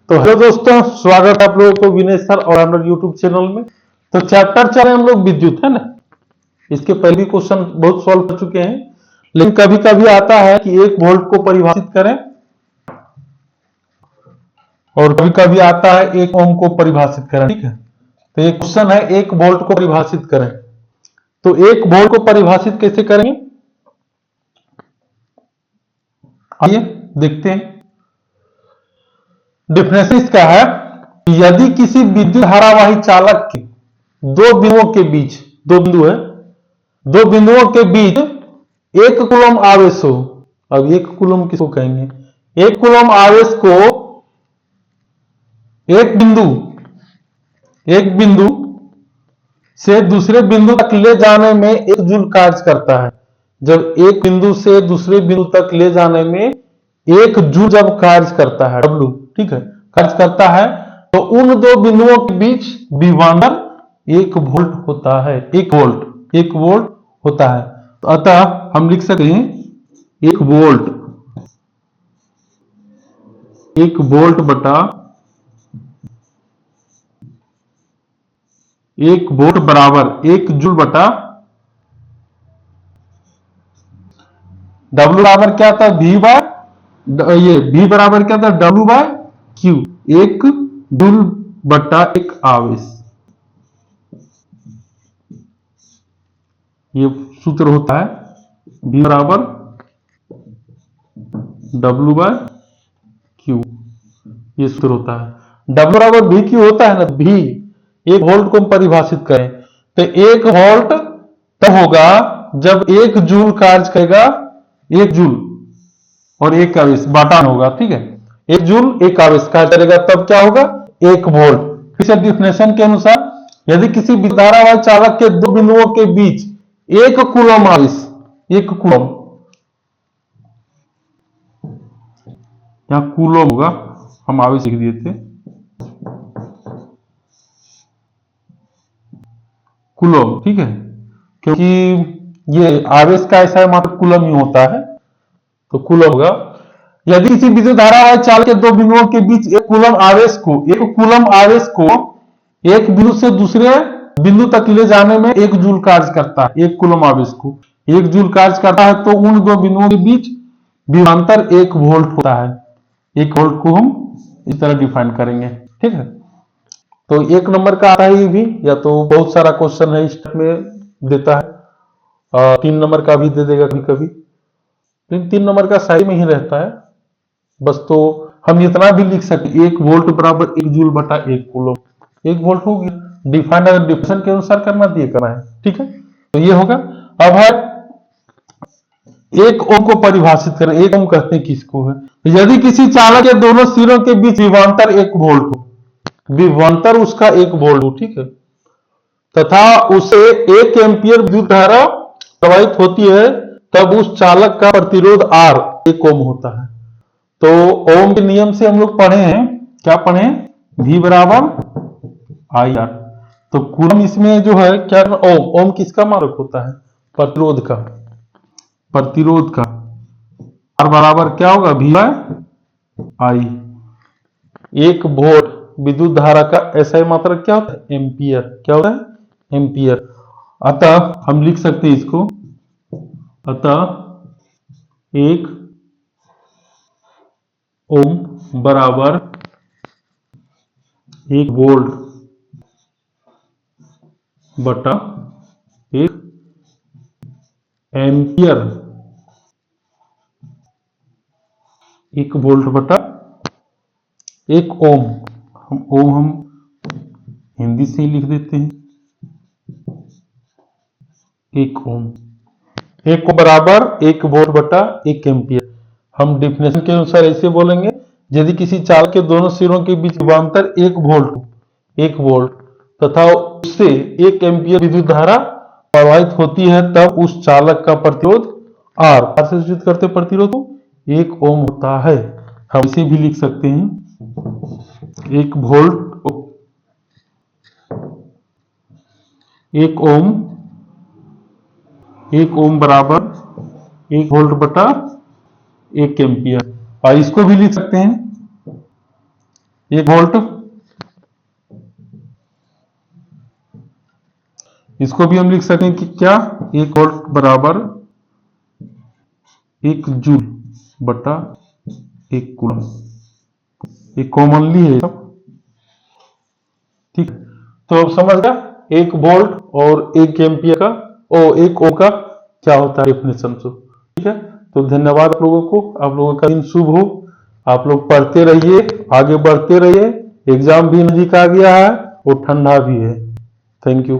तो हेलो दोस्तों, स्वागत है आप लोगों को विनय सर और हमारे यूट्यूब चैनल में। तो चैप्टर चल रहे हम लोग विद्युत, है ना। इसके पहले भी क्वेश्चन बहुत सॉल्व कर चुके हैं, लेकिन कभी कभी आता है कि 1 वोल्ट को परिभाषित करें और कभी कभी आता है 1 ओम को परिभाषित करें। ठीक है, तो ये क्वेश्चन है 1 वोल्ट को परिभाषित करें। तो 1 वोल्ट को परिभाषित कैसे करेंगे, आइए देखते हैं। डिफरेंस इसका है कि यदि किसी विद्युत धारावाही चालक के दो बिंदुओं के बीच, दो बिंदु है, दो बिंदुओं के बीच 1 कूलम आवेश हो। अब 1 कूलम किसको कहेंगे? 1 कूलम आवेश को एक बिंदु से दूसरे बिंदु तक ले जाने में 1 जूल कार्य करता है। जब एक बिंदु से दूसरे बिंदु तक ले जाने में 1 जूल जब कार्य करता है, डब्लू, ठीक है, कार्य करता है, तो उन दो बिंदुओं के बीच विभवांतर 1 वोल्ट होता है। 1 वोल्ट होता है। तो अतः हम लिख सकते हैं 1 वोल्ट, 1 वोल्ट बटा 1 वोल्ट बराबर 1 जूल बटा डब्ल्यू बराबर क्या था? V बाय ये V बराबर क्या था? W बाय Q, 1 जूल बटा 1 आवेश। ये सूत्र होता है V बराबर W बाय Q, ये सूत्र होता है। W बराबर V Q होता है ना, V 1 वोल्ट को हम परिभाषित करें तो 1 वोल्ट तब होगा जब 1 जूल कार्य करेगा, 1 जूल और 1 आवेश बाटान होगा, ठीक है। 1 जूल 1 आवेश कार्य करेगा, तब क्या होगा? 1 वोल्ट। फिर से डिफिनेशन के अनुसार यदि किसी धारावाही चालक के दो बिंदुओं के बीच 1 कूलम आवेश, 1 कूलम, यहां कूलम होगा, हम आवेश लिख दिए थे, कूलम, ठीक है, क्योंकि ये आवेश का ऐसा है मात्र कूलम ही होता है, तो कूलम होगा। यदि किसी विद्युत धारावाही चालक के दो बिंदुओं के बीच 1 कूलम आवेश को एक बिंदु से दूसरे बिंदु तक ले जाने में 1 जूल कार्य करता है। 1 कूलम आवेश को 1 जूल कार्य करता है, तो उन दो बिंदुओं के बीच विभवांतर 1 वोल्ट होता है। 1 वोल्ट को हम इस तरह डिफाइन करेंगे, ठीक है। तो 1 नंबर का आता है ये भी, या तो बहुत सारा क्वेश्चन है इस में देता है, 3 नंबर का भी दे देगा कभी कभी, लेकिन 3 नंबर का साइड में ही रहता है बस। तो हम इतना भी लिख सकते 1 वोल्ट बराबर 1 जूल बटा 1 कूलम, 1 वोल्ट हो गया। डिफाइन अगर डिफिनेशन के अनुसार करना दिए करना है, ठीक है। तो ये होगा। अब है 1 ओम को परिभाषित करें। 1 ओम कहते हैं किसको है? यदि किसी चालक के दोनों सिरों के बीच विभवांतर 1 वोल्ट हो, विभवांतर उसका 1 वोल्ट हो, ठीक है, तथा उसे 1 एम्पियर विद्युत धारा प्रवाहित होती है, तब उस चालक का प्रतिरोध R 1 ओम होता है। तो ओम के नियम से हम लोग पढ़े हैं, क्या पढ़े? V बराबर IR। तो कूलम इसमें जो है क्या? ओम किसका मारक होता है? प्रतिरोध का, R बराबर क्या होगा? V bye I। 1 वोल्ट विद्युत धारा का ऐसा ही मात्रक क्या होता है? एम्पियर। क्या होता है? एम्पियर। अतः हम लिख सकते हैं इसको, अतः 1 ओम बराबर 1 वोल्ट बटा 1 एम्पियर। 1 वोल्ट बटा 1 ओम। हम हिंदी से ही लिख देते हैं, 1 ओम। 1 को बराबर 1 वोल्ट बटा 1 एम्पियर। हम डिफिनेशन के अनुसार ऐसे बोलेंगे, यदि किसी चालक के दोनों सिरों के बीच विभवांतर 1 वोल्ट तथा उससे 1 एम्पियर विद्युत धारा प्रवाहित होती है, तब उस चालक का प्रतिरोध R से सूचित करते प्रतिरोध को 1 ओम होता है। हम इसे भी लिख सकते हैं 1 वोल्ट 1 ओम बराबर 1 वोल्ट बटा 1 एम्पियर। और इसको भी लिख सकते हैं 1 वोल्ट, इसको भी हम लिख सकते हैं कि क्या 1 वोल्ट बराबर 1 जूल बटा 1 कूलम। ये कॉमनली है सब, ठीक। तो अब समझ गया 1 वोल्ट और 1 एम्पियर का और 1 ओम का क्या होता है डेफिनेशन से, ठीक है। तो धन्यवाद आप लोगों को, आप लोगों का दिन शुभ हो, आप लोग पढ़ते रहिए, आगे बढ़ते रहिए। एग्जाम भी नजदीक आ गया है और ठंडा भी है। Thank you.